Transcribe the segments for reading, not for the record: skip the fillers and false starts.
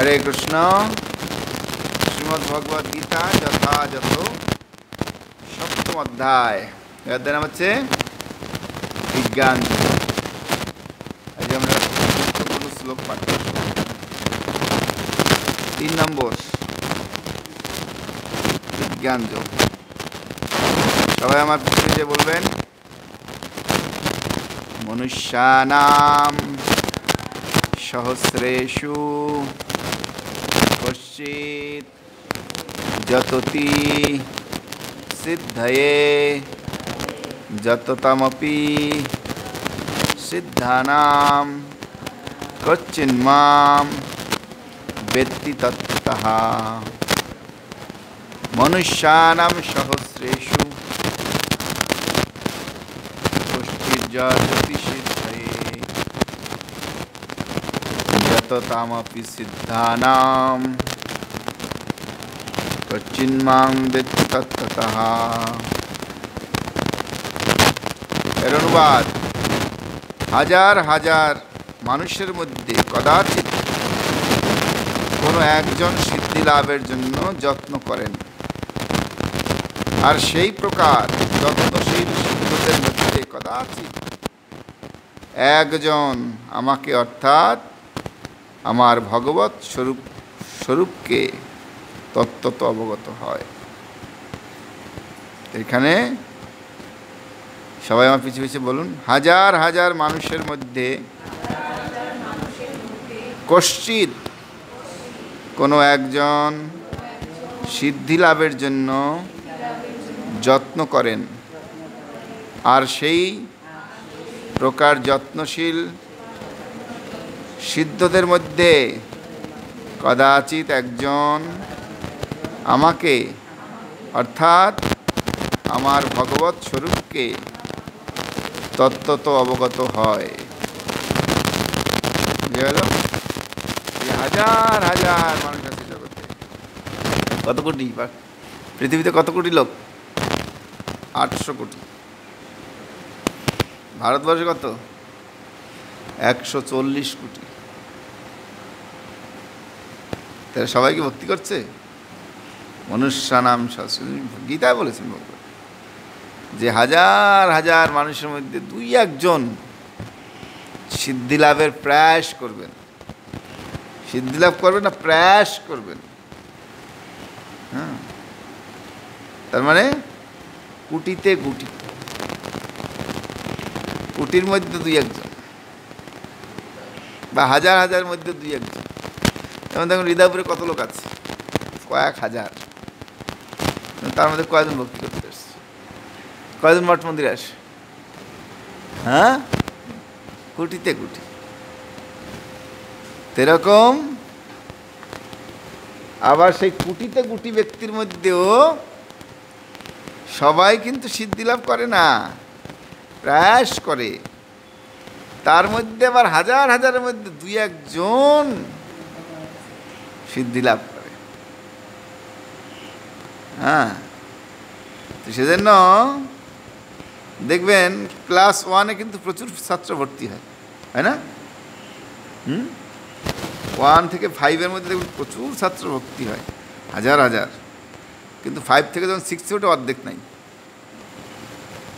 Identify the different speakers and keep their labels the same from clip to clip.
Speaker 1: হরে কৃষ্ণ। শ্রীমদ্ ভগবদ গীতা যথাযথ সপ্তম অধ্যায়, এর নাম হচ্ছে বিজ্ঞান। আজ আমরা গুরুত্বপূর্ণ শ্লোক পাঠ করব। 3 নম্বর বিজ্ঞান যোগ। সবাই আমার পিছনে যে বলবেন, মনুষ্যানাম সহস্রেষু কশ্চিৎ যততি সিদ্ধয়ে যততমপি সিদ্ধানাম কচ্চিন্মাম বেত্তি তত্ত্বতঃ। মনুষ্যানাম সহস্রেষু কশ্চিৎ যততি সিদ্ধয়ে যততমপি সিদ্ধানাম কচ্চিন্মাং বেত্তি তত্ত্বতঃ। এর অনুবাদ: হাজার হাজার মানুষের মধ্যে কদাচিৎ কোনো একজন সিদ্ধি লাভের জন্য যত্ন করেন, আর সেই প্রকার যত্নশীল সিদ্ধদের মধ্যে কদাচিৎ একজন আমাকে অর্থাৎ আমার ভগবৎ স্বরূপকে তত্ত্বত অবগত হয়। এখানে সবাই আমার পিছু পিছু বলুন, হাজার হাজার মানুষের মধ্যে কশ্চিৎ কোনো একজন সিদ্ধি লাভের জন্য যত্ন করেন, আর সেই প্রকার যত্নশীল সিদ্ধদের মধ্যে কদাচিৎ একজন আমাকে অর্থাৎ আমার ভগবৎ স্বরূপকে তত্ত্বত অবগত হয়। হাজার হাজার মানুষ আছে জগতে। কত কোটি? পৃথিবীতে কত কোটি লোক? 800 কোটি। ভারতবর্ষে কত? 140 কোটি। তারা সবাই কি ভক্তি করছে? মনুষ্যানাম সহস্রেষু, গীতায় বলেছেন ভগবান যে হাজার হাজার মানুষের মধ্যে 2-1 সিদ্ধি লাভের প্রয়াস করবেন। সিদ্ধি লাভ করবেন না, প্রয়াস করবেন। হ্যাঁ, তার মানে কোটিতে কোটি, কোটির মধ্যে 2-1 বা হাজার হাজার মধ্যে 2-1। যেমন দেখুন হৃদয়পুরে কত লোক আছে? কয়েক হাজার। তার মধ্যে কয়জন ভক্তি করতে আসছে? কয়জন মঠ মন্দিরে আসে? হ্যাঁ, কোটিতে কোটি। এরকম আবার সেই কোটিতে কোটি ব্যক্তির মধ্যেও সবাই কিন্তু সিদ্ধি লাভ করে না, প্রয়াস করে। তার মধ্যে আবার হাজার হাজারের মধ্যে 2-1 সিদ্ধি লাভ করে। হ্যাঁ, তো সেজন্য দেখবেন ক্লাস 1-এ কিন্তু প্রচুর ছাত্র ভর্তি হয়, হয় না? 1 থেকে 5-এর মধ্যে দেখবেন প্রচুর ছাত্র ভর্তি হয়, হাজার হাজার। কিন্তু 5 থেকে যখন 6-এ ওঠে অর্ধেক নাই,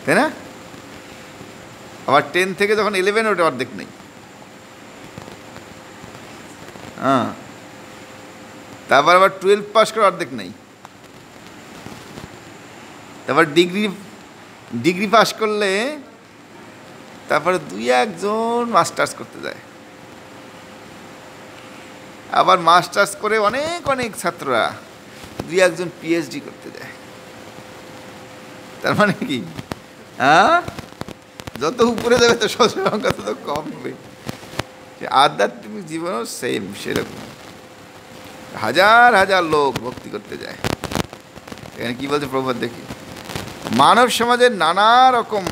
Speaker 1: তাই না? আবার 10 থেকে যখন 11-এ ওঠে অর্ধেক নেই। হ্যাঁ, তারপর আবার 12 পাস করে অর্ধেক নেই। তারপর ডিগ্রি পাস করলে তারপরে 2-1 মাস্টার্স করতে যায়। আবার মাস্টার্স করে অনেক অনেক ছাত্ররা 2-1 পিএইচডি করতে যায়। তার মানে কি? হ্যাঁ, যত উপরে যাবে তো সংখ্যা তত কম হবে। আধ্যাত্মিক জীবনও সেম সেরকম, হাজার হাজার লোক ভক্তি করতে যায়। এখানে কি বলছে প্রভুপাদ দেখি, মানব সমাজের নানা রকম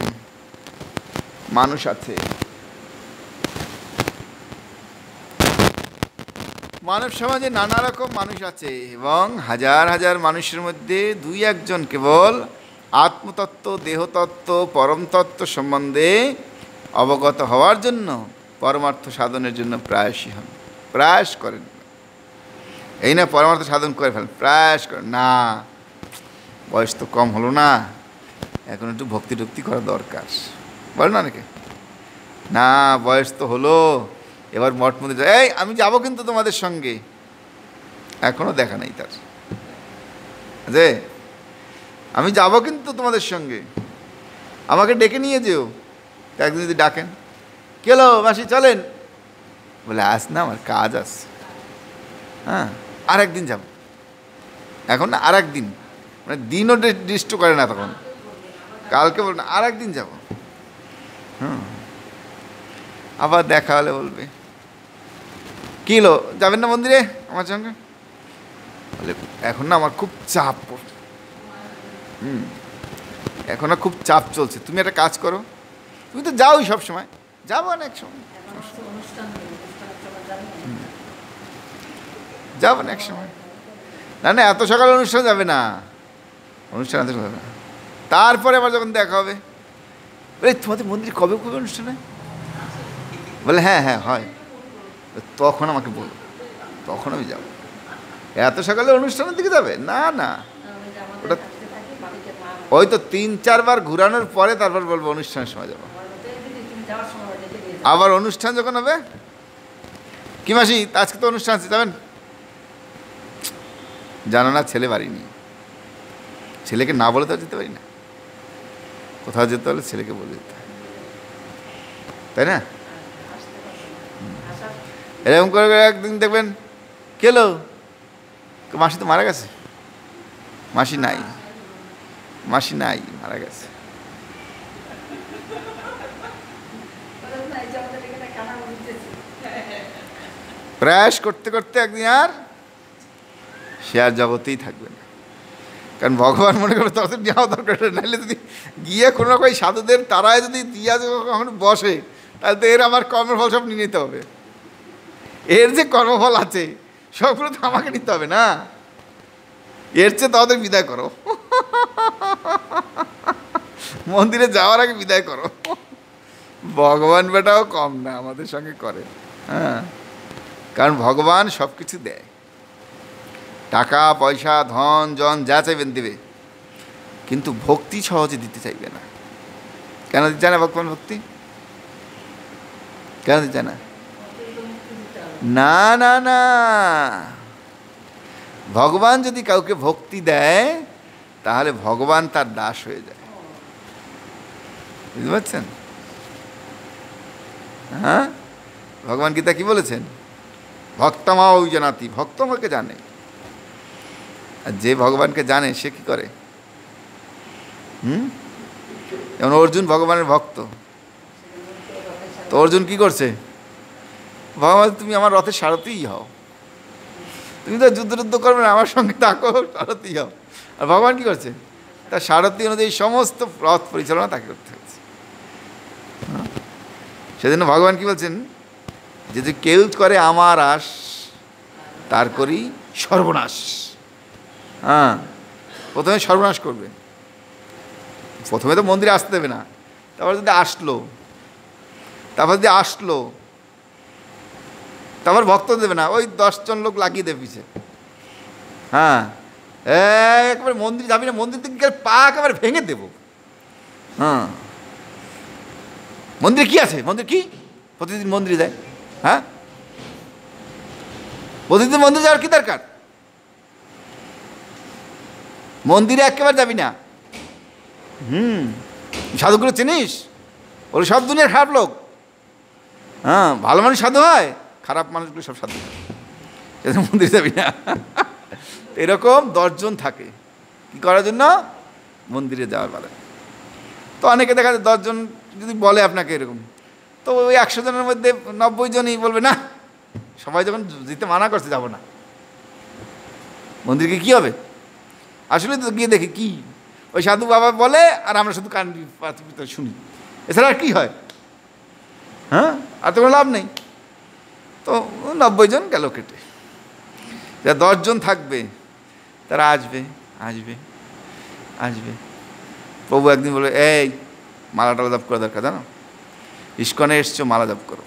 Speaker 1: মানুষ আছে। মানব সমাজে নানা রকম মানুষ আছে এবং হাজার হাজার মানুষের মধ্যে 2-1 কেবল আত্মতত্ত্ব, দেহতত্ত্ব, পরম তত্ত্ব সম্বন্ধে অবগত হওয়ার জন্য, পরমার্থ সাধনের জন্য প্রয়াসী হন, প্রয়াস করেন। এই না পরমার্থ সাধন করে ফেলেন, প্রয়াস করেন, না বয়স তো কম হলো না, এখন একটু ভক্তি টক্তি করা দরকার, বলে না অনেকে। না বয়স তো হলো, এবার মঠ মন্দির, এই আমি যাবো কিন্তু তোমাদের সঙ্গে, এখনো দেখা নেই তার, যে আমি যাবো কিন্তু তোমাদের সঙ্গে, আমাকে ডেকে নিয়ে যেও। তো একদিন যদি ডাকেন, কে হলো মাসি চলেন, বলে আস না আমার কাজ আছে, হ্যাঁ আর একদিন যাব, এখন না আর একদিন, মানে দিনও ডিস্ট করে না তখন, কালকে বলবে আর একদিন যাব, হুম আবার দেখা হলে বলবে কী হলো যাবেন না মন্দিরে আমার সঙ্গে, বলে এখন না আমার খুব চাপ পড়ছে, এখন না খুব চাপ চলছে, তুমি একটা কাজ করো, তুমি তো যাওই সব সময়, যাবো অনেক সময়, যাবো না এক সময়, না না এত সকালে অনুষ্ঠান যাবে না, অনুষ্ঠান এত যাবে না, তারপরে আবার যখন দেখা হবে, বলে তোমাদের মন্দিরে কবে কবে অনুষ্ঠান হয়, বলে হ্যাঁ হ্যাঁ হয়, তখন আমাকে বলো, তখন আমি যাব, এত সকালে অনুষ্ঠানের দিকে যাবে না, না ওটা ওই তো 3-4 বার ঘুরানোর পরে তারপর বলবো অনুষ্ঠানের সময় যাবো, আবার অনুষ্ঠান যখন হবে, কি মাসি আজকে তো অনুষ্ঠান আছে যাবেন, জানো না ছেলে বাড়ি নেই, ছেলেকে না বলে তো যেতে পারি না, কোথাও যেতে হলে ছেলেকে বলে যেতে হয়, তাই না? এরকম করে একদিন দেখবেন কেলো মাসি তো মারা গেছে, মাসি নাই, মাসি নাই মারা গেছে, প্রয়াস করতে করতে একদিন আর সে আর জগতেই থাকবে না, কারণ ভগবান মনে করে তখন যাওয়া দরকার, নাহলে যদি গিয়ে কোনো রকম সাধুদের তারায় যদি দিয়া কখনো বসে, তাহলে তো এর আমার কর্মফল সব নিয়ে নিতে হবে, এর যে কর্মফল আছে সবগুলো তো আমাকে নিতে হবে না, এর চেয়ে তাদের বিদায় করো, মন্দিরে যাওয়ার আগে বিদায় করো, ভগবান বেটাও কম না আমাদের সঙ্গে করে, হ্যাঁ কারণ ভগবান সব কিছু দেয়, টাকা পয়সা ধন জন যা চাইবেন দেবে, কিন্তু ভক্তি সহজে দিতে চাইবে না, কেন দিতে চায় না ভগবান ভক্তি, কেন দিতে চায় না, না না না ভগবান যদি কাউকে ভক্তি দেয় তাহলে ভগবান তার দাস হয়ে যায়, বুঝতে পারছেন? হ্যাঁ ভগবান গীতা কি বলেছেন, ভক্তমা ওই জানাতি, ভক্ত আমাকে জানে, আর যে ভগবানকে জানে সে কি করে, যেমন অর্জুন ভগবানের ভক্ত, তো অর্জুন কি করছে, ভগবান তুমি আমার রথের সারথিই হও, তুমি তো যুদ্ধ করবে না, আমার সঙ্গে থাকো, সারথি হও, আর ভগবান কি করছে, তার সারথি অনুযায়ী সমস্ত রথ পরিচালনা তাকে করতে হচ্ছে, সেজন্য ভগবান কি বলছেন, যদি কেউ করে আমার আশ তার করি সর্বনাশ, হ্যাঁ প্রথমে সর্বনাশ করবে, প্রথমে তো মন্দিরে আসতে দেবে না, তারপর যদি আসলো, তারপর ভক্ত দেবে না, ওই 10 জন লোক লাগিয়ে দেবে পিছে, হ্যাঁ একবার মন্দির যাবি না, মন্দির থেকে পা একেবারে ভেঙে দেবো, হ্যাঁ মন্দিরে কি আছে, মন্দির কি প্রতিদিন মন্দিরে যায়, হ্যাঁ প্রতিদিন মন্দিরে যাওয়ার কি দরকার, মন্দিরে একেবারে যাবি না, সাধুগুলো চিনিস, ওরা সব দুনিয়ার খারাপ লোক, হ্যাঁ ভালো মানুষ সাধু হয়, খারাপ মানুষগুলো সব সাধু হয়, মন্দিরে যাবি না, এরকম 10 জন থাকে কি করার জন্য, মন্দিরে যাওয়ার বেলা, তো অনেকে দেখা যায় 10 জন যদি বলে আপনাকে এরকম, তো ওই 100 জনের মধ্যে 90 জনই বলবে না, সবাই যখন যেতে মানা করছে যাব না, মন্দিরকে কি হবে, আসলে তো গিয়ে দেখি কি ওই সাধু বাবা বলে, আর আমরা শুধু কান শুনি, এছাড়া আর কী হয়, হ্যাঁ আর তো কোনো লাভ নেই, তো 90 জন গেল কেটে, যা 10 জন থাকবে তারা আসবে আসবে আসবে, প্রভু একদিন বলে এই মালাটা জপ করা দরকার, জানো ইস্কনে এসছো মালা জপ করো,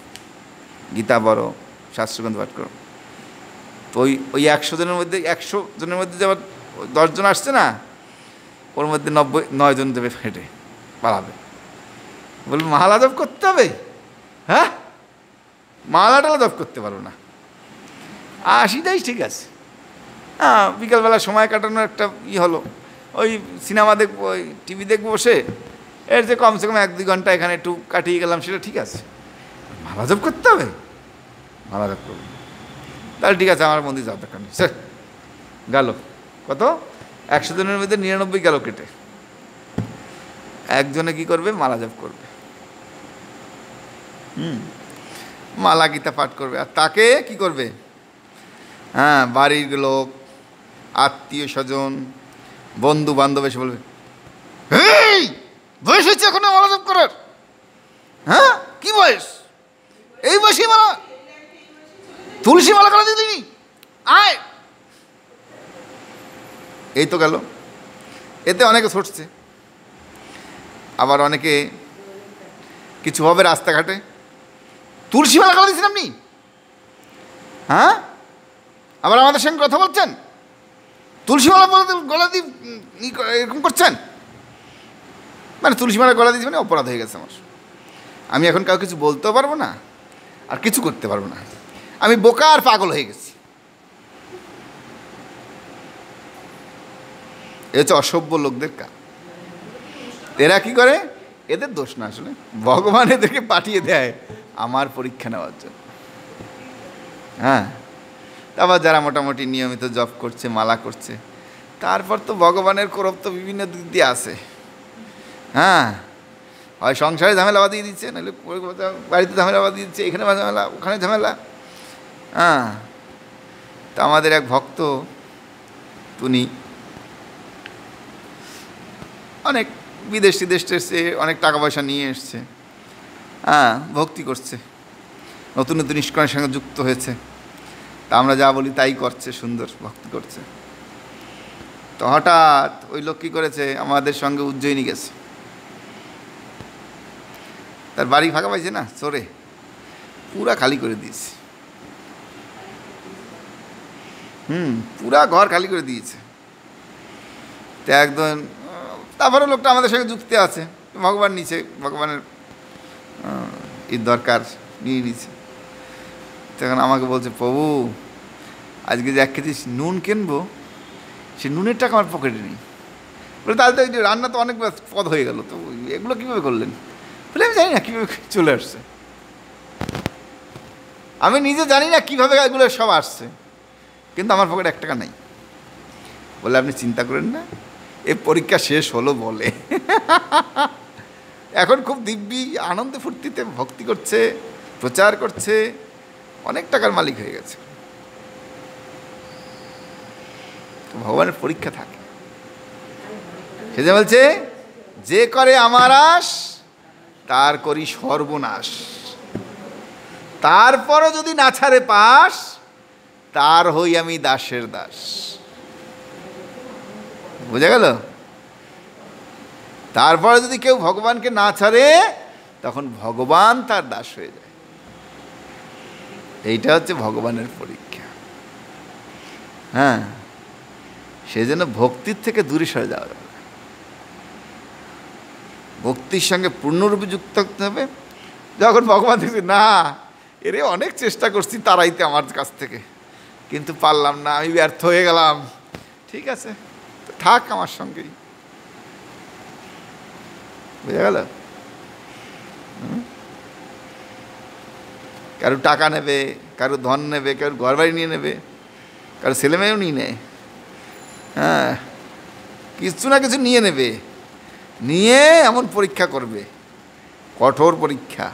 Speaker 1: গীতা পড়ো, শাস্ত্রগ্রন্থ পাঠ করো, তো ওই 100 জনের মধ্যে 100 জনের মধ্যে যে আবার 10 জন আসছে না, ওর মধ্যে 9 জন দেবে ফেটে পালাবে। বলবে মালা জপ করতে হবে, হ্যাঁ মালাটা জপ করতে পারবো না, 80টাই ঠিক আছে। হ্যাঁ বিকালবেলা সময় কাটানোর একটা হলো, ওই সিনেমা দেখবো, ওই টিভি দেখবো বসে, এর যে কমসে কম 1-2 ঘন্টা এখানে একটু কাটিয়ে গেলাম, সেটা ঠিক আছে। মালা জপ করতে হবে, মালা জপ করবো, তাহলে ঠিক আছে আমার মন্দির যাওয়ার দরকার নেই, স্যার গেল কত 100 জনের মধ্যে 99 গেল কেটে। একজনে কি করবে, মালা জপ করবে, মালা গীতা পাঠ করবে, আর তাকে কি করবে, হ্যাঁ বাড়ির লোক, আত্মীয় স্বজন, বন্ধু বান্ধব এসে বলবে এই বয়স হচ্ছে এখন মালা জপ করার, হ্যাঁ কি বয়স, এই বয়সে মালা, তুলসী মালা করা দিদিনি, আয়। এই তো গেল, এতে অনেকে ছুটছে। আবার অনেকে কিছু হবে রাস্তাঘাটে, তুলসী মালা গলা দিয়েছেন আপনি, হ্যাঁ আবার আমাদের সঙ্গে কথা বলছেন, তুলসী মালা গলা দিয়ে এরকম করছেন, মানে তুলসী মালা গলা দিয়েছে মানে অপরাধ হয়ে গেছে আমার। আমি এখন কাউ কিছু বলতেও পারবো না, আর কিছু করতে পারবো না, আমি বোকা আর পাগল হয়ে গেছি। এ হচ্ছে অসভ্য লোকদের কাজ। এরা কি করে, এদের দোষ না, আসলে ভগবান এদেরকে পাঠিয়ে দেয় আমার পরীক্ষা নেওয়ার জন্য। হ্যাঁ তারপর যারা মোটামুটি নিয়মিত জপ করছে, মালা করছে, তারপর তো ভগবানের কোরব তো বিভিন্ন দিক দিয়ে আছে। হ্যাঁ হয় সংসারে ঝামেলা বাঁধিয়ে দিচ্ছে, নাহলে বাড়িতে ঝামেলা বাঁধিয়ে দিচ্ছে, এখানে ঝামেলা ওখানে ঝামেলা। হ্যাঁ তা আমাদের এক ভক্ত, উনি অনেক বিদেশ এসছে, অনেক টাকা পয়সা নিয়ে এসছে, হ্যাঁ ভক্তি করছে, নতুন নতুন ইস্কনের সঙ্গে যুক্ত হয়েছে, তা আমরা যা বলি তাই করছে, সুন্দর ভক্তি করছে। তো হঠাৎ ওই লোক কী করেছে, আমাদের সঙ্গে উজ্জয়িনী গেছে, তার বাড়ি ফাঁকা পাইছে না, চোরে পুরা খালি করে দিয়েছে, পুরা ঘর খালি করে দিয়েছে। তো একদম, তারপরে লোকটা আমাদের সঙ্গে যুক্তি আছে, ভগবান নিচে, ভগবানের দরকার নিয়ে নিচ্ছে। তখন আমাকে বলছে, প্রভু আজকে যে 1 কেজি নুন কিনবো, সে নুনের টাকা আমার পকেটে নেই। বলে তাহলে তো রান্না তো অনেক পদ হয়ে গেল, তো এগুলো কীভাবে করলেন? বলে আমি জানি না কীভাবে চলে আসছে, আমি নিজে জানি না কীভাবে এগুলো সব আসছে, কিন্তু আমার পকেটে 1 টাকা নেই। বলে আপনি চিন্তা করেন না, এ পরীক্ষা শেষ হলো বলে এখন খুব দিব্যি আনন্দে ফুর্তিতে ভক্তি করছে, প্রচার করছে, অনেক টাকার মালিক হয়ে গেছে। ভগবানের পরীক্ষা থাকে, সে যে বলছে যে করে আমার আশ তার করি সর্বনাশ, তারপরও যদি না ছাড়ে পাশ তার হই আমি দাসের দাস। বোঝা গেল? তারপরে যদি কেউ ভগবানকে না ছাড়ে তখন ভগবান তার দাস হয়ে যায়। এইটা হচ্ছে ভগবানের পরীক্ষা। হ্যাঁ, সেজন্য ভক্তির থেকে দূরে সরে যাওয়া যাবে, ভক্তির সঙ্গে পূর্ণরূপে যুক্ত থাকতে হবে। যখন ভগবান দেখবে না এরে অনেক চেষ্টা করছি তারাইতে আমার কাছ থেকে, কিন্তু পারলাম না, আমি ব্যর্থ হয়ে গেলাম, ঠিক আছে থাক আমার সঙ্গেই। বুঝা গেল? কারো টাকা নেবে, কারো ধন নেবে, কারো ঘর বাড়ি নিয়ে নেবে, কারো ছেলে মেয়েও নিয়ে নেয়। হ্যাঁ, কিছু না কিছু নিয়ে নেবে, নিয়ে এমন পরীক্ষা করবে, কঠোর পরীক্ষা,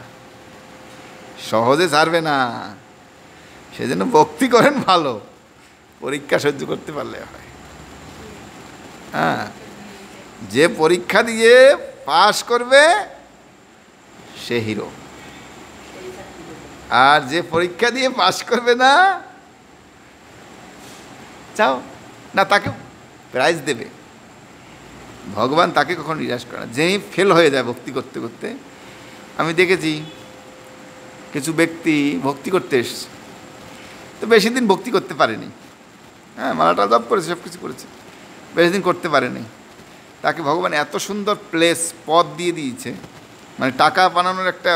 Speaker 1: সহজে ছাড়বে না। সেজন্য ভক্তি করেন ভালো, পরীক্ষা সহ্য করতে পারলে হয়। হ্যাঁ, যে পরীক্ষা দিয়ে পাশ করবে সে হিরো, আর যে পরীক্ষা দিয়ে পাশ করবে না, চাও না তাকে প্রাইজ দেবে ভগবান, তাকে কখনো নিরাশ করে না। যেই ফেল হয়ে যায় ভক্তি করতে করতে, আমি দেখেছি কিছু ব্যক্তি ভক্তি করতে এসছে, তো বেশি দিন ভক্তি করতে পারেনি। হ্যাঁ, মালাটা জপ করেছে, সব কিছু করেছে, বেশি দিন করতে পারেনি। তাকে ভগবান এত সুন্দর প্লেস, পথ দিয়ে দিয়েছে, মানে টাকা বানানোর একটা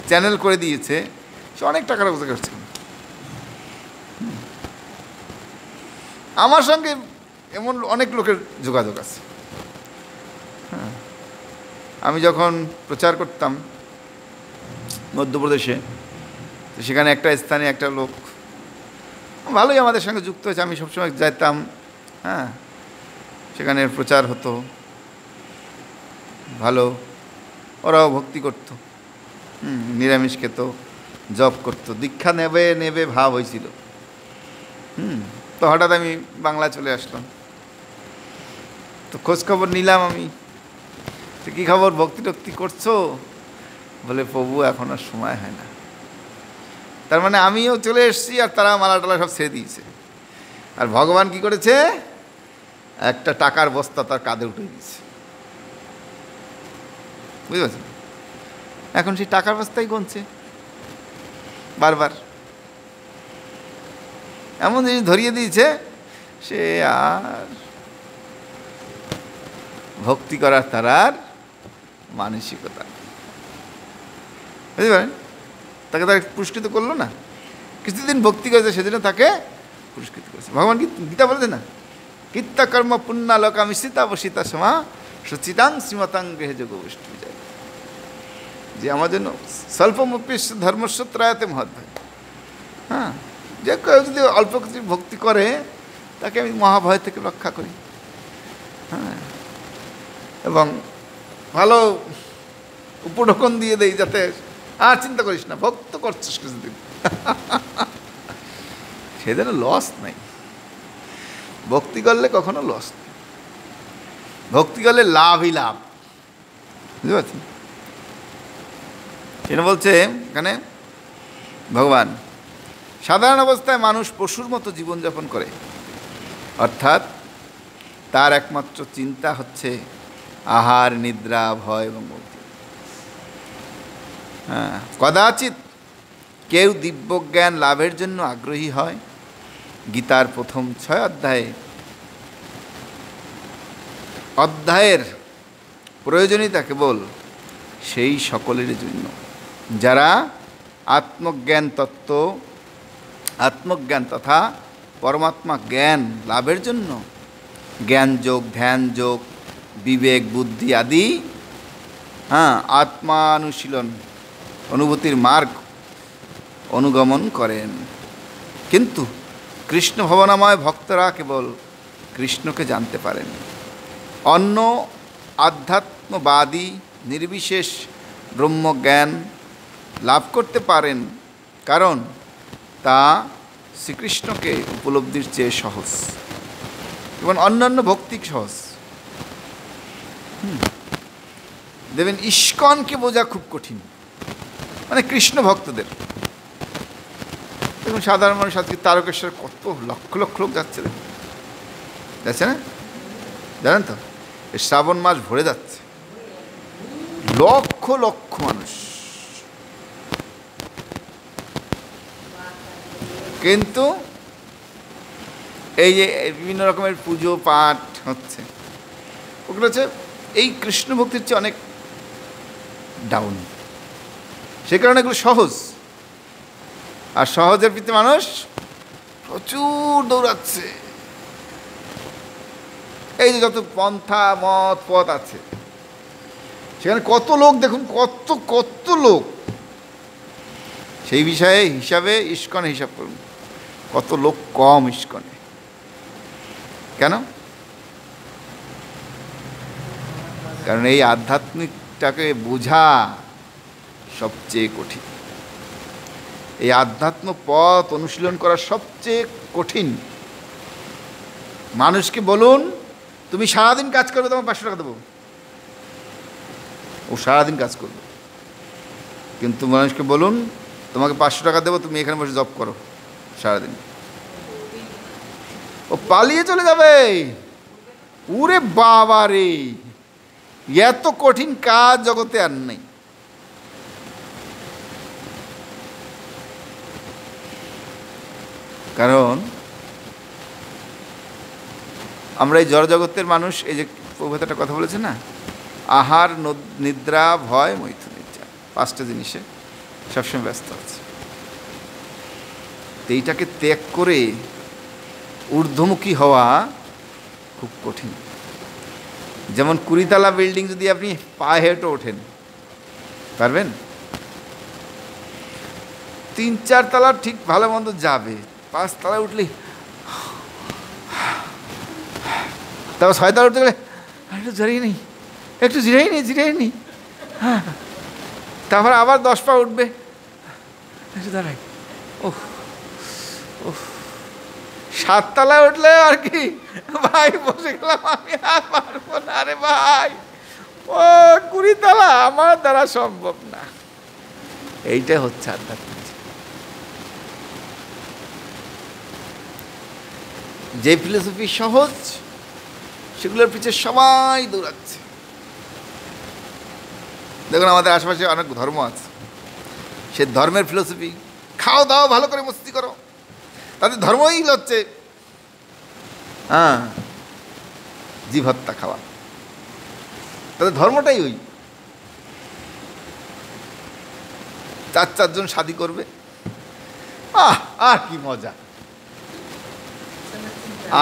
Speaker 1: চ্যানেল করে দিয়েছে, সে অনেক টাকা রোজগার করছে। আমার সঙ্গে এমন অনেক লোকের যোগাযোগ আছে। হ্যাঁ, আমি যখন প্রচার করতাম মধ্যপ্রদেশে, তো সেখানে একটা স্থানে একটা লোক ভালোই আমাদের সঙ্গে যুক্ত হয়েছে, আমি সবসময় যেতাম। হ্যাঁ, সেখানে প্রচার হতো ভালো, ওরাও ভক্তি করত, নিরামিষ খেত, জপ করত, দীক্ষা নেবে নেবে ভাব হয়েছিল। তো হঠাৎ আমি বাংলা চলে আসলাম, তো খোঁজ খবর নিলাম আমি, তো কী খবর, ভক্তি টক্তি করছো? বলে প্রভু এখন আর সময় হয় না। তার মানে আমিও চলে এসেছি আর তারা মালা টালা সব ছেড়ে দিয়েছে। আর ভগবান কি করেছে, একটা টাকার বস্তা তার কাঁধে উঠে দিয়েছে, বুঝতে পারছেন? এখন সেই টাকার বস্তাই গুনছে বারবার, এমন জিনিস ধরিয়ে দিয়েছে, সে আর ভক্তি করার তার আর মানসিকতা, বুঝতে পারেন? তাকে তার পুরস্কৃত করলো না, কিছুদিন ভক্তি করেছে সেজন্য তাকে পুরস্কৃত করেছে। ভগবান গীতা বলেছে না, কীর্তা কর্ম পুণ্যালোকা মিশ্রিতা বসিতা সমা সুচিতাং শ্রীমতাং গৃহে যোগ বৈষ্ণব যায়, যে আমার জন্য স্বল্পমপি ধর্মসূত্রায়তে মহদ্ভয়। হ্যাঁ, যে কেউ যদি অল্প কিছু ভক্তি করে তাকে আমি মহাভয় থেকে রক্ষা করি। হ্যাঁ, এবং ভালো উপঢৌকন দিয়ে দেই, যাতে আর চিন্তা করিস না, ভক্ত করছিস কিছুদিন, সেদিন লস নাই। ভক্তি করলে কখনো লস নেই, ভক্তি করলে লাভই লাভ, বুঝতে পারছেন? সেটা বলছে এখানে ভগবান, সাধারণ অবস্থায় মানুষ পশুর মতো জীবনযাপন করে, অর্থাৎ তার একমাত্র চিন্তা হচ্ছে আহার, নিদ্রা, ভয় এবং মুক্তি। হ্যাঁ, কদাচিৎ কেউ দিব্যজ্ঞান লাভের জন্য আগ্রহী হয়। গীতার প্রথম 6 অধ্যায়ের প্রয়োজনীয়তা কেবল সেই সকলের জন্য যারা আত্মজ্ঞান তথা পরমাত্মা জ্ঞান লাভের জন্য জ্ঞানযোগ, ধ্যানযোগ, বিবেক, বুদ্ধি আদি আত্মানুশীলন, অনুভূতির মার্গ অনুগমন করেন। কিন্তু কৃষ্ণ ভবনাময় ভক্তরা কেবল কৃষ্ণকে জানতে পারেন, অন্য আধ্যাত্মবাদী নির্বিশেষ ব্রহ্মজ্ঞান লাভ করতে পারেন, কারণ তা শ্রীকৃষ্ণকে উপলব্ধির চেয়ে সহজ এবং অন্যান্য ভৌতিক সহজ। দেখবেন ইস্কনকে বোঝা খুব কঠিন, মানে কৃষ্ণ ভক্তদের। দেখুন সাধারণ মানুষ আজকে তারকেশ্বর কত লক্ষ লক্ষ লোক যাচ্ছে না, জানেন তো? এই শ্রাবণ মাস ভরে যাচ্ছে, লক্ষ লক্ষ মানুষ। কিন্তু এই যে বিভিন্ন রকমের পুজো পাঠ হচ্ছে, ওগুলো হচ্ছে এই কৃষ্ণ ভক্তির চেয়ে অনেক ডাউন, সে কারণে এগুলো সহজ, আর সহজের প্রতি মানুষ প্রচুর দৌড়াচ্ছে। এই যে যত পন্থা মত পথ আছে, সেখানে কত লোক দেখুন, কত কত লোক। সেই বিষয়ে হিসাবে ইস্কনে হিসাব করুন, কত লোক কম ইস্কনে। কেন? কারণ এই আধ্যাত্মিকটাকে বোঝা সবচেয়ে কঠিন, এই আধ্যাত্ম পথ অনুশীলন করা সবচেয়ে কঠিন। মানুষকে বলুন তুমি সারাদিন কাজ করবে, তোমার 500 টাকা দেবো, ও সারাদিন কাজ করবে। কিন্তু মানুষকে বলুন তোমাকে 500 টাকা দেবো, তুমি এখানে বসে জব করো সারাদিন, ও পালিয়ে চলে যাবে। ওরে বাবা রে, এত কঠিন কাজ জগতে আর নেই। কারণ আমরা এই জড়জগতের মানুষ, এই যে প্রভুতা একটা কথা বলেছে না, আহার, নিদ্রা, ভয়, মৈথুন, ইচ্ছা, 5টা জিনিসে সবসময় ব্যস্ত আছে। তো এইটাকে ত্যাগ করে ঊর্ধ্বমুখী হওয়া খুব কঠিন। যেমন 20 তলা বিল্ডিং যদি আপনি পায়ে হেঁটে ওঠেন, পারবেন? 3-4 তলা ঠিক ভালো মন্দ যাবে, 5 তলায় উঠলে, তারপর 6 তলা উঠতে গেলে একটু জিরাই নেই, হ্যাঁ, তারপর আবার 10 পা উঠবে, একটু দাঁড়াই, ওহ ওহ। 7 তলায় উঠলে আর কি, ভাই বসে গেলাম, আমি আর পারবো না রে ভাই, ও 20 তলা আমার দ্বারা সম্ভব না। এইটা হচ্ছে আধ্যাত্মিক। যে ফিলোসফি সহজ, সেগুলোর পিছিয়ে সবাই দৌড়াচ্ছে। দেখুন আমাদের আশেপাশে অনেক ধর্ম আছে, সে ধর্মের ফিলোসফি, খাও দাও ভালো করে মস্তি করো, তাদের ধর্মই হচ্ছে জীব হত্যা খাওয়া, তাদের ধর্মটাই ওই 4 জন শাদী করবে, আর কি মজা,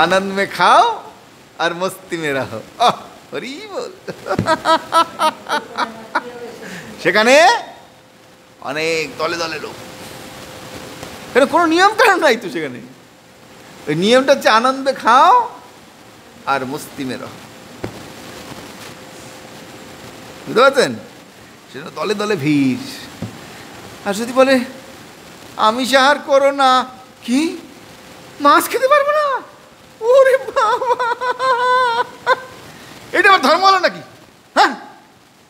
Speaker 1: आनंद में खाओ और मस्ती में रहो, हरि बोल। সেখানে অনেক দলে দলে লোক, কোনো নিয়ম কানুন নাই তো সেখানে। ওই নিয়মটা হচ্ছে আনন্দে খাও আর মস্তি মে রহো, বুঝতে পারছেন? সেটা দলে দলে ভিড়। আর যদি বলে আমিষ আহার করো না, কি মাছ খেতে পারবো না, ওরে বাবা, এটা আবার ধর্ম হলো নাকি? হ্যাঁ,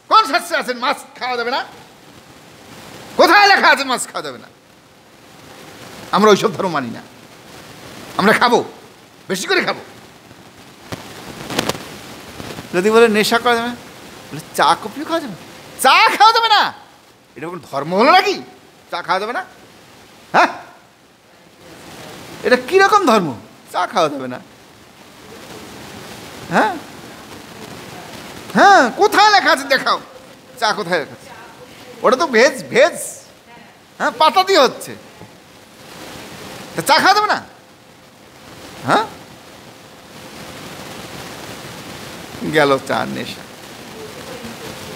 Speaker 1: কোন শাস্ত্রে আছেন মাছ খাওয়া যাবে না? কোথায় লেখা আছে মাছ খাওয়া যাবে না? আমরা ওইসব ধর্ম মানি না, আমরা খাবো, বেশি করে খাবো। যদি বলে নেশা করা যাবে, বলে চা কফিও খাওয়া যাবে, চা খাওয়া যাবে না, এটা কোনো ধর্ম হলো নাকি? চা খাওয়া যাবে না? হ্যাঁ, এটা কিরকম ধর্ম? চা খাওয়া যাবে না? হ্যাঁ হ্যাঁ, কোথায় লেখা আছে দেখাও, চা কোথায় লেখা আছে? ওটা তো ভেজ, হ্যাঁ, পাতা দিয়ে হচ্ছে, তা চা খাওয়া যাবে না? হ্যাঁ, গেল চা নেশা।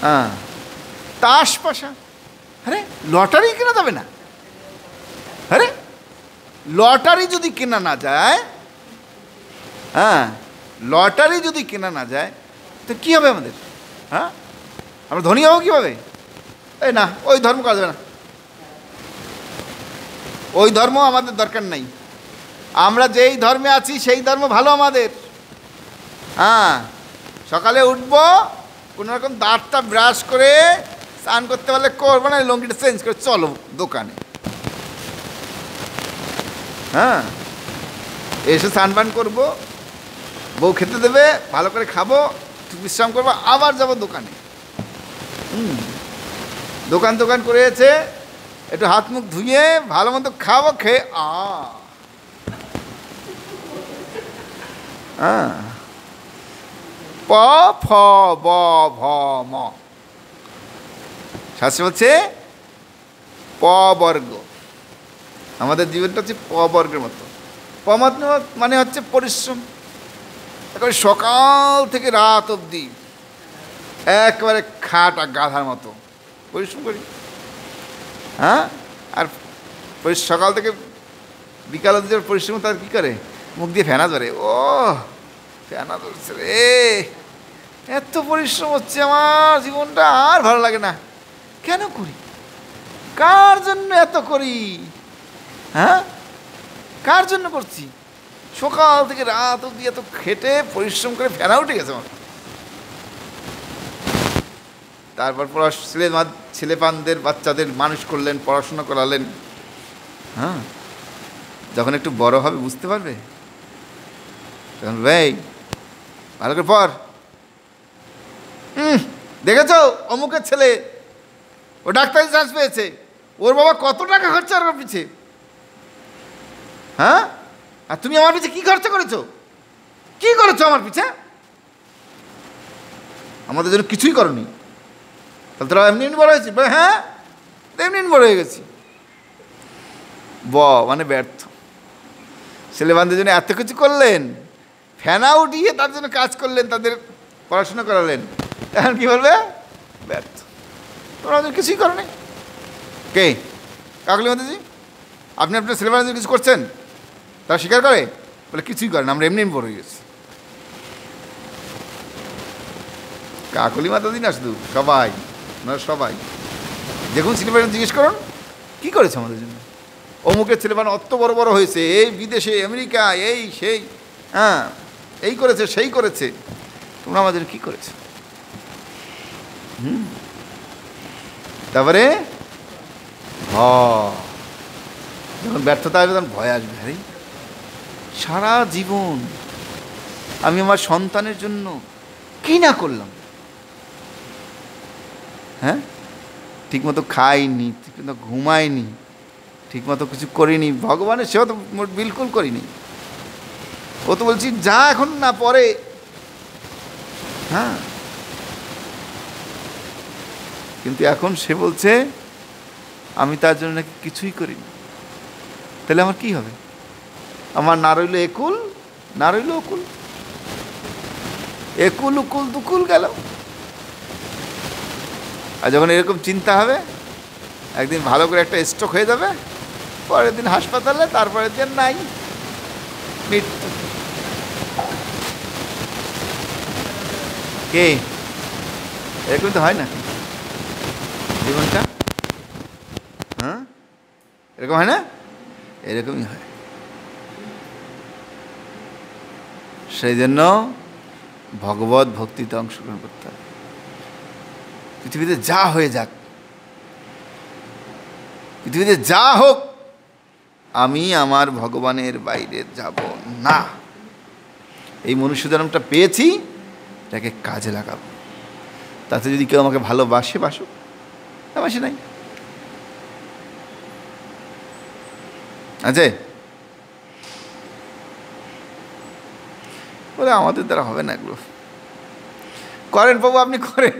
Speaker 1: হ্যাঁ, তাস পাশা, আরে লটারি কেনা যাবে না? আরে লটারি যদি কেনা না যায়, হ্যাঁ, লটারি যদি কেনা না যায় তো কী হবে আমাদের? হ্যাঁ, আমরা ধনী হবো কীভাবে? এই না, ওই ধর্ম করা যাবে না, ওই ধর্ম আমাদের দরকার নাই, আমরা যেই ধর্মে আছি সেই ধর্ম ভালো আমাদের। হ্যাঁ, সকালে উঠবো, কোনো রকম দাঁতটা ব্রাশ করে স্নান করতে পারলে করবো না, লুঙ্গিটা চেঞ্জ করে চলো দোকানে, হ্যাঁ, এসে স্নান করবো, বউ খেতে দেবে, ভালো করে খাবো, বিশ্রাম করবো, আবার যাবো দোকানে। দোকান করেছে, একটু হাত মুখ ধুয়ে ভালো মতো খাবো, খেয়ে প ফ ব ভ ম, শাস্ত্র হচ্ছে প বর্গ। আমাদের জীবনটা হচ্ছে প বর্গের মতো। প মানে হচ্ছে পরিশ্রম, একেবারে সকাল থেকে রাত অবধি একেবারে খাটা গাধার মতো পরিশ্রম করি। হ্যাঁ, আর সকাল থেকে বিকাল অবধি পরিশ্রম, তার কী করে? মুখ দিয়ে ফেনা ধরে, ও ফেনা ধরছে রে, এত পরিশ্রম হচ্ছে, আমার জীবনটা আর ভালো লাগে না। কেন করি? কার জন্য এত করি? হ্যাঁ, কার জন্য করছি? সকাল থেকে রাত অবধি এত খেটে পরিশ্রম করে ফেনা উঠে গেছে আমার। তারপর ছেলেপানদের বাচ্চাদের মানুষ করলেন, পড়াশোনা করালেন। হ্যাঁ, যখন একটু বড় হবে বুঝতে পারবে, তখন ভাই ভালো করে পড়, দেখেছো অমুকের ছেলে ও ডাক্তারি চান্স পেয়েছে, ওর বাবা কত টাকা খরচা ওর পিছে। হ্যাঁ, আর তুমি আমার পিছে কি খরচা করেছো, কি করেছো আমার পিছে? আমাদের জন্য কিছুই করনি। তাহলে তোরা এমনি এমনি বড় হয়েছি? হ্যাঁ, এমনি এমনি বড় হয়ে গেছি। মানে ব্যর্থ। ছেলেবানদের জন্য এত কিছু করলেন, ফেনা উঠিয়ে তার জন্য কাজ করলেন, তাদের পড়াশোনা করালেন, এখন কি বলবে? ব্যর্থ। তোমরা ওদের কিছুই করো নাই। কে? কাকলি মাতাজি, আপনি আপনার ছেলেবানদের জন্য কিছু করছেন? তারা স্বীকার করে, বলে কিছুই করেন, আমরা এমনি এমনি বড় হয়ে গেছি। কাকলি মাতাজি না শুধু, সবাই, ওনারা সবাই। দেখুন ছেলেবান জিজ্ঞেস করুন কী করেছে আমাদের জন্য। অমুকের ছেলেবান অত বড় বড় হয়েছে, এই বিদেশে, আমেরিকা, এই সেই, হ্যাঁ, এই করেছে সেই করেছে, তোমরা আমাদের কি করেছে? তারপরে যখন ব্যর্থতা আসবে তখন ভয় আসবে। আরে সারা জীবন আমি আমার সন্তানের জন্য কি না করলাম, হ্যাঁ, ঠিকমতো খাইনি, ঠিকমতো ঘুমাইনি, ঠিকমতো কিছু করিনি, ভগবানের সেবা তো বিলকুল করিনি। ও তো বলছি যা এখন না পরে, হ্যাঁ, কিন্তু এখন সে বলছে আমি তার জন্য নাকি কিছুই করিনি। তাহলে আমার কি হবে? আমার না রইল একুল, না রইল অকুল, একুল উকুল দুকুল গেল। আর যখন এরকম চিন্তা হবে, একদিন ভালো করে একটা স্ট্রোক হয়ে যাবে, পরের দিন হাসপাতালে, তারপরের দিন নাই, মৃত্যু। কে? এরকম তো হয় না জীবনটা? হ্যাঁ, এরকম হয় না? এরকমই হয়। সেই জন্য ভগবত ভক্তিতে অংশগ্রহণ করতে হবে। পৃথিবীতে যা হয়ে যাক, পৃথিবীতে যা হোক, আমি আমার ভগবানের বাইরে যাব না। এই মনুষ্য জন্মটা পেয়েছি, এটাকে কাজে লাগাবো। তাতে যদি কেউ আমাকে ভালোবাসে, বাসুক, বাসে নাই, আছে বলে আমাদের দ্বারা হবে না এগুলো। করেন বাবু, আপনি করেন,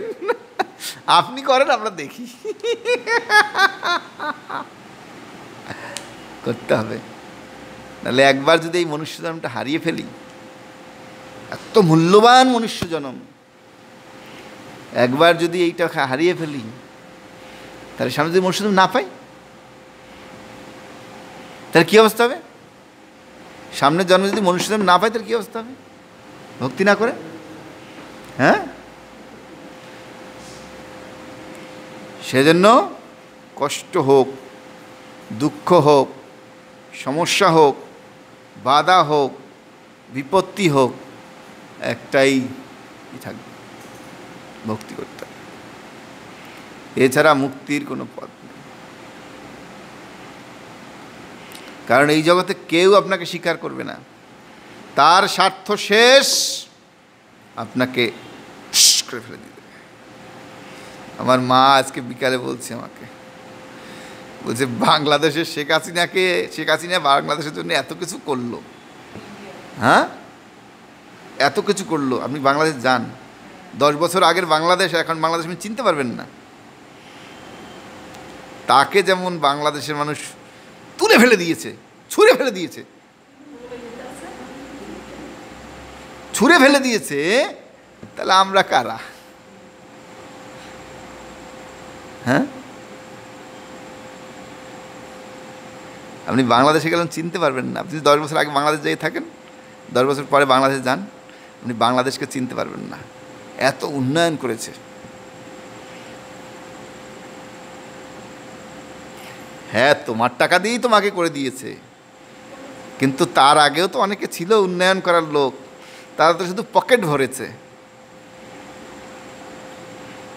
Speaker 1: আপনি করেন, আমরা দেখি। করতে হবে, নাহলে একবার যদি এই মনুষ্য জন্মটা হারিয়ে ফেলি, এত মূল্যবান মনুষ্য জন্ম, একবার যদি এইটা হারিয়ে ফেলি, তাহলে সামনে যদি মনুষ্য জন্ম না পাই, তাহলে কী অবস্থা হবে? সামনের জন্মে যদি মনুষ্য জন্ম না পাই, তাহলে কী অবস্থা হবে ভক্তি না করে? হ্যাঁ, সেজন্য কষ্ট হোক, দুঃখ হোক, সমস্যা হোক, বাধা হোক, বিপত্তি হোক, একটাই থাকবে, ভক্তি করতে হবে। এছাড়া মুক্তির কোনো পথ নেই। কারণ এই জগতে কেউ আপনাকে স্বীকার করবে না, তার স্বার্থ শেষ, আপনাকে করে ফেলে দিবে। আমার মা আজকে বিকালে বলছে আমাকে, বলছে বাংলাদেশের শেখ হাসিনা বাংলাদেশের জন্য এত কিছু করলো, হ্যাঁ, এত কিছু করলো। আপনি বাংলাদেশ যান, 10 বছর আগের বাংলাদেশ, এখন বাংলাদেশ আপনি চিনতে পারবেন না। তাকে যেমন বাংলাদেশের মানুষ তুলে ফেলে দিয়েছে, ছুঁড়ে ফেলে দিয়েছে, ছুঁড়ে ফেলে দিয়েছে, তাহলে আমরা কারা? হ্যাঁ, আপনি বাংলাদেশে গেলেন চিনতে পারবেন না। আপনি 10 বছর আগে বাংলাদেশ যেয়ে থাকেন, 10 বছর পরে বাংলাদেশ যান, আপনি বাংলাদেশকে চিনতে পারবেন না, এত উন্নয়ন করেছে। হ্যাঁ, তোমার টাকা দিয়েই তোমাকে করে দিয়েছে, কিন্তু তার আগেও তো অনেকে ছিল উন্নয়ন করার লোক, তারা তো শুধু পকেট ভরেছে।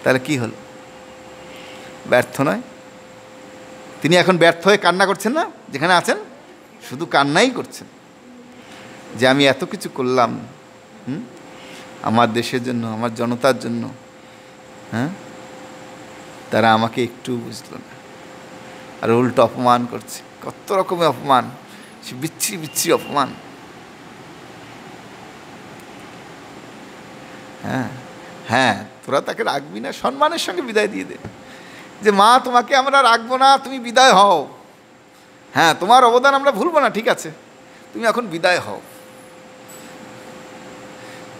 Speaker 1: তাহলে কি হল? ব্যর্থ নয়? তিনি এখন ব্যর্থ হয়ে কান্না করছেন না? যেখানে আছেন শুধু কান্নাই করছেন যে আমি এত কিছু করলাম, আমার দেশের জন্য, আমার জনতার জন্য, হ্যাঁ, তারা আমাকে একটু বুঝল না, আর উল্টো অপমান করছে, কত রকমের অপমান। সে বিচ্ছিরি বিচ্ছিরি অপমান। হ্যাঁ হ্যাঁ, তোরা তাকে রাখবি না, সম্মানের সঙ্গে বিদায় দিয়ে দে, যে মা তোমাকে আমরা রাখবো না, তুমি বিদায় হও। হ্যাঁ, তোমার অবদান আমরা ভুলবো না, ঠিক আছে, তুমি এখন বিদায় হও।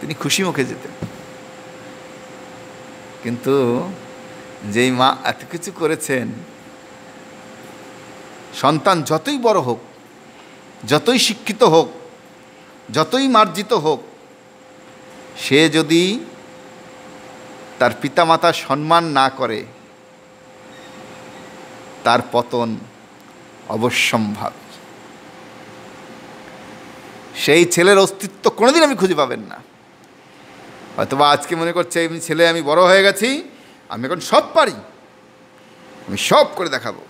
Speaker 1: তিনি খুশি মুখে যেতেন। কিন্তু যেই মা এত কিছু করেছেন, সন্তান যতই বড় হোক, যতই শিক্ষিত হোক, যতই মার্জিত হোক, সে যদি তার পিতামাতার সম্মান না করে, তার পতন অবশ্যম্ভাবী। সেই ছেলের অস্তিত্ব কোনোদিন আমি খুঁজে পাবেন না। হয়তোবা আজকে মনে করছে এই ছেলে, আমি বড় হয়ে গেছি, আমি এখন সব পারি, আমি সব করে দেখাবো,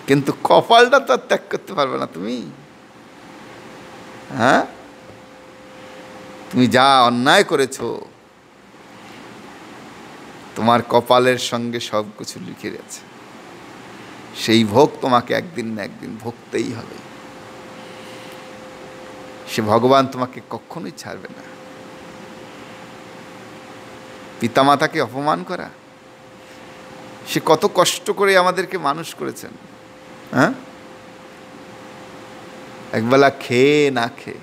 Speaker 1: কিন্তু কপালটা তো আর ত্যাগ করতে পারবে না তুমি। হ্যাঁ, তুমি যা অন্যায় করেছো, তোমার কপালের সঙ্গে সব কিছু লিখে গেছে, সেই ভোগ তোমাকে একদিন না একদিন ভোগতেই হবে। সে ভগবান তোমাকে কখনোই ছাড়বে না। পিতামাতাকে অপমান করা, সে কত কষ্ট করে আমাদেরকে মানুষ করেছেন। হ্যাঁ, একবেলা খেয়ে না খেয়ে,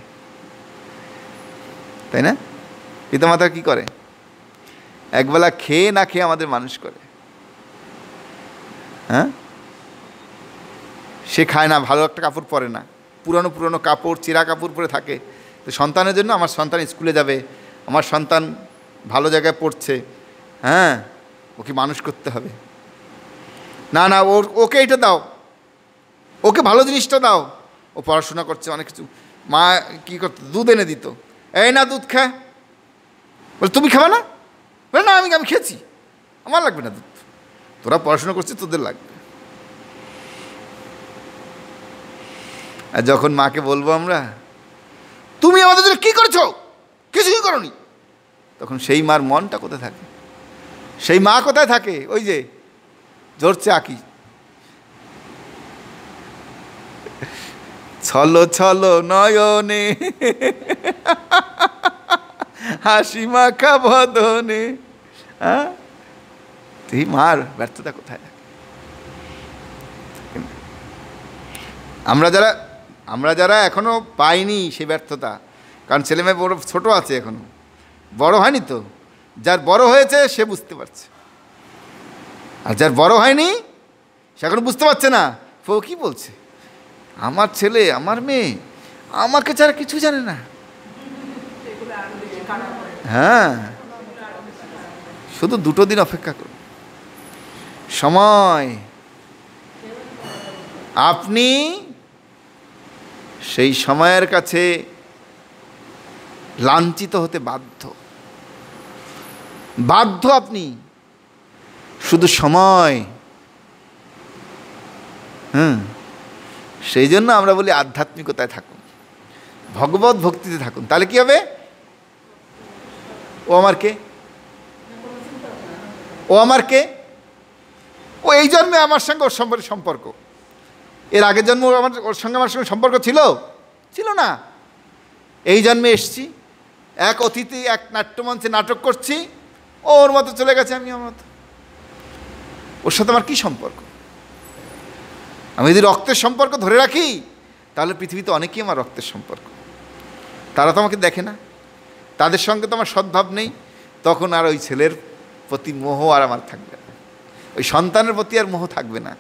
Speaker 1: তাই না? পিতামাতা কি করে? একবেলা খেয়ে না খেয়ে আমাদের মানুষ করে। হ্যাঁ, সে খায় না, ভালো একটা কাপড় পরে না, পুরনো পুরনো কাপড়, চিরা কাপড় পরে থাকে। তো সন্তানের জন্য, আমার সন্তান স্কুলে যাবে, আমার সন্তান ভালো জায়গায় পড়ছে, হ্যাঁ, ওকে মানুষ করতে হবে, না না ওকে এটা দাও, ওকে ভালো জিনিসটা দাও, ও পড়াশোনা করছে, অনেক কিছু। মা কী করতো? দুধ এনে দিত, এই না দুধ খা, বলে তুমি খাবে না? বলে না, আমি খেয়েছি, আমার লাগবে না দুধ, তোরা পড়াশোনা করছিস, তোদের লাগবে। আর যখন মাকে বলবো আমরা, তুমি আমাদের জন্য কী করেছো, কিছুই করনি, তখন সেই মার মনটা কোথায় থাকে? সেই মা কোথায় থাকে? ওই যে ঝরছে আঁকি, ছলো ছলো নয়নে হাসি মাখা বদনে। হ্যাঁ, এই মার ব্যর্থতা কোথায় থাকে? আমরা যারা এখনো পাইনি সে ব্যর্থতা, কারণ ছেলেমেয়ে বড় ছোট আছে, এখনো বড় হয়নি। তো যার বড় হয়েছে সে বুঝতে পারছে, আর যার বড় হয়নি সে এখনো বুঝতে পারছে না। ও কি বলছে, আমার ছেলে আমার মেয়ে আমাকে ছাড়া কিছু জানে না। হ্যাঁ, শুধু 2 দিন অপেক্ষা করুন, সময়, আপনি সেই সময়ের কাছে লাঞ্ছিত হতে বাধ্য আপনি, শুধু সময়। সেই জন্য আমরা বলি আধ্যাত্মিকতায় থাকুন, ভগবত ভক্তিতে থাকুন, তাহলে কি হবে? ও আমার কে, ও আমার কে, ও এই জন্মে আমার সঙ্গে ওর সম্পর্ক, এর আগের জন্ম ওর সঙ্গে আমার সঙ্গে সম্পর্ক ছিল না। এই জন্মে এসছি, এক অতিথি, এক নাট্যমঞ্চে নাটক করছি, ওর মতো চলে গেছে, আমি আমার মতো। ওর সাথে আমার কী সম্পর্ক? আমি যদি রক্তের সম্পর্ক ধরে রাখি, তাহলে পৃথিবীতে অনেকেই আমার রক্তের সম্পর্ক, তারা তো আমাকে দেখে না, তাদের সঙ্গে তো আমার সদ্ভাব নেই। তখন আর ওই ছেলের প্রতি মোহ আর আমার থাকবে না, ওই সন্তানের প্রতি আর মোহ থাকবে না।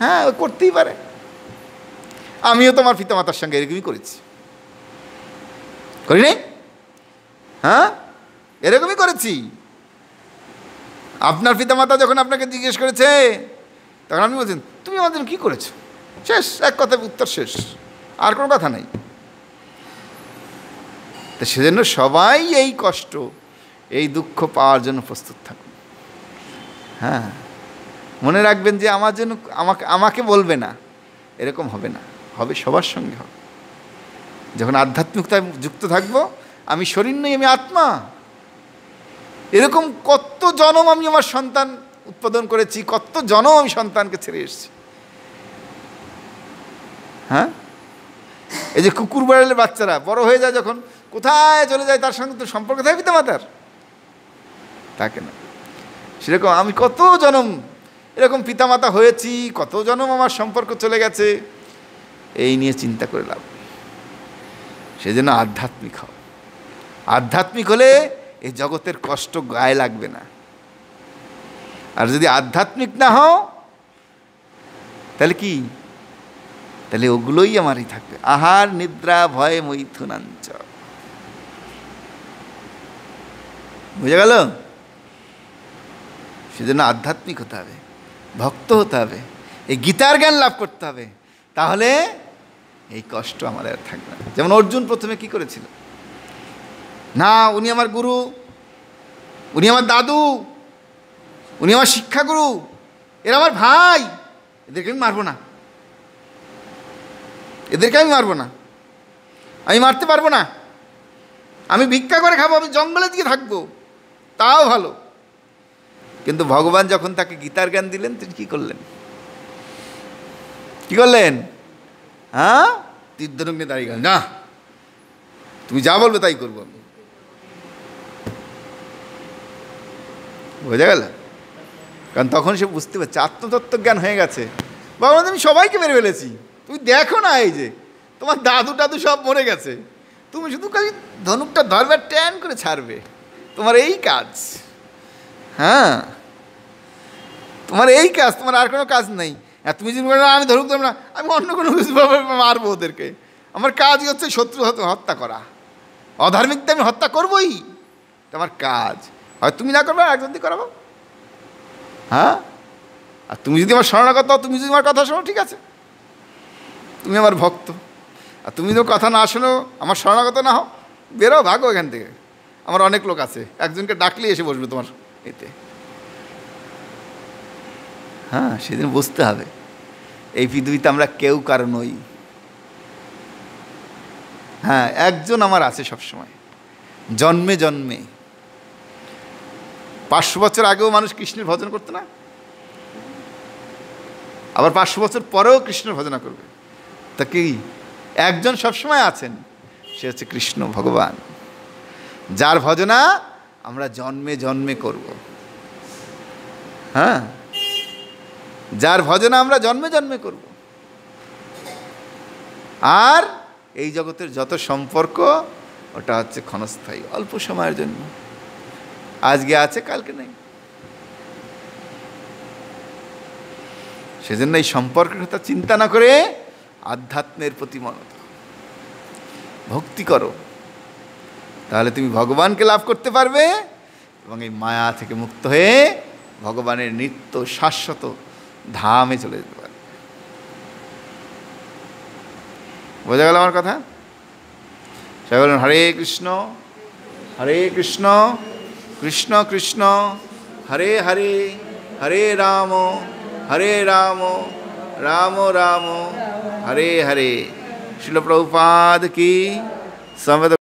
Speaker 1: হ্যাঁ, ও করতেই পারে, আমিও তো আমার পিতামাতার সঙ্গে এরকমই করেছি, করি নাই? হ্যাঁ, এরকমই করেছি। আপনার পিতামাতা যখন আপনাকে জিজ্ঞেস করেছে, তখন আপনি বলছেন তুমি আমাদের কী করেছো, শেষ, এক কথায় উত্তর শেষ, আর কোনো কথা নেই। তো সেজন্য সবাই এই কষ্ট, এই দুঃখ পাওয়ার জন্য প্রস্তুত থাকুন। হ্যাঁ, মনে রাখবেন যে আমার জন্য আমাকে বলবে না, এরকম হবে না, হবে সবার সঙ্গে হবে। যখন আধ্যাত্মিকতায় যুক্ত থাকবো, আমি শরীর নই, আমি আত্মা। এরকম কত জনম আমি আমার সন্তান উৎপাদন করেছি, কত জনম আমি সন্তানকে ছেড়ে এসেছি। হ্যাঁ, এই যে কুকুর বেড়ালের বাচ্চারা বড় হয়ে যায় যখন, কোথায় চলে যায়, তার সঙ্গে তো সম্পর্ক থাকে পিতামাতার, থাকে না। সেরকম আমি কত জনম এরকম পিতামাতা হয়েছি, কত জনম আমার সম্পর্ক চলে গেছে, এই নিয়ে চিন্তা করে লাভ। সেজন্য আধ্যাত্মিক হও। আধ্যাত্মিক হলে এই জগতের কষ্ট গায়ে লাগবে না। আর যদি আধ্যাত্মিক না হও তাহলে কি, তাহলে ওগুলোই আমারই থাকবে। আহার নিদ্রা ভয় মৈথুনাঞ্চ। বুঝে গেল? সেজন্য আধ্যাত্মিক হতে হবে, ভক্ত হতে হবে, এই গীতার জ্ঞান লাভ করতে হবে, তাহলে এই কষ্ট আমাদের আর থাকবে না। যেমন অর্জুন প্রথমে কি করেছিল, না উনি আমার গুরু, উনি আমার দাদু, উনি আমার শিক্ষাগুরু, এরা আমার ভাই, এদেরকে আমি মারবো না, এদেরকে আমি মারবো না, আমি মারতে পারবো না, আমি ভিক্ষা করে খাবো, আমি জঙ্গলের দিকে থাকবো, তাও ভালো। কিন্তু ভগবান যখন তাকে গীতার জ্ঞান দিলেন, তিনি কি করলেন, কি করলেন? হ্যাঁ, তীর্ধনুক নিয়ে দাঁড়িয়ে গেলেন, না তুমি যা বলবে তাই করবো আমি। বোঝা গেল? কারণ তখন সে বুঝতে পারছে, আত্মতত্ত্ব জ্ঞান হয়ে গেছে। ভগবান আমি সবাইকে মেরে ফেলেছি, তুমি দেখো না এই যে তোমার দাদু টাদু সব মরে গেছে, তুমি শুধু খালি ধনুকটা ধরবে, ট্যান করে ছাড়বে, তোমার এই কাজ। হ্যাঁ, তোমার এই কাজ, তোমার আর কোনো কাজ নেই। আর তুমি যদি বলো আমি ধরুক দেবো না, আমি অন্য কোনো কিছুভাবে মারবো ওদেরকে, আমার কাজই হচ্ছে শত্রু হত্যা করা, অধার্মিকটা আমি হত্যা করবোই, আমার কাজ। হয় তুমি না করবে, একজন দিয়ে করাবো। হ্যাঁ, আর তুমি যদি আমার শরণাগত হও, তুমি যদি আমার কথা শোনো, ঠিক আছে, তুমি আমার ভক্ত। আর তুমি যদি কথা না শোনো, আমার শরণাগত না হও, বেরো, ভাগো এখান থেকে, আমার অনেক লোক আছে, একজনকে ডাকলেই এসে বসবে তোমার এতে। হ্যাঁ, সেদিন বুঝতে হবে এই পৃথিবীতে আমরা কেউ কারো নই। হ্যাঁ, একজন আমার আছে সবসময়, জন্মে জন্মে। 500 বছর আগেও মানুষ কৃষ্ণের ভজন করতো না, আবার 500 বছর পরেও কৃষ্ণের ভজনা করবে। তা কি, একজন সবসময় আছেন, সে হচ্ছে কৃষ্ণ ভগবান, যার ভজনা আমরা জন্মে জন্মে করব। হ্যাঁ, যার ভজনা আমরা জন্মে জন্মে করব। আর এই জগতের যত সম্পর্ক, ওটা হচ্ছে ক্ষণস্থায়ী, অল্প সময়ের জন্য, আজকে আছে কালকে নেই। সেজন্য এই সম্পর্কের কথা চিন্তা না করে আধ্যাত্মের প্রতি মনোযোগ, ভক্তি করো, তাহলে তুমি ভগবানকে লাভ করতে পারবে এবং এই মায়া থেকে মুক্ত হয়ে ভগবানের নিত্য শাশ্বত ধামে চলে যেতে পারবে। বোঝা গেল আমার কথা? সবাই বলেন হরে কৃষ্ণ হরে কৃষ্ণ কৃষ্ণ কৃষ্ণ হরে হরে, হরে রাম রাম রাম হরে হরে। শিল প্রভুপাদ কি।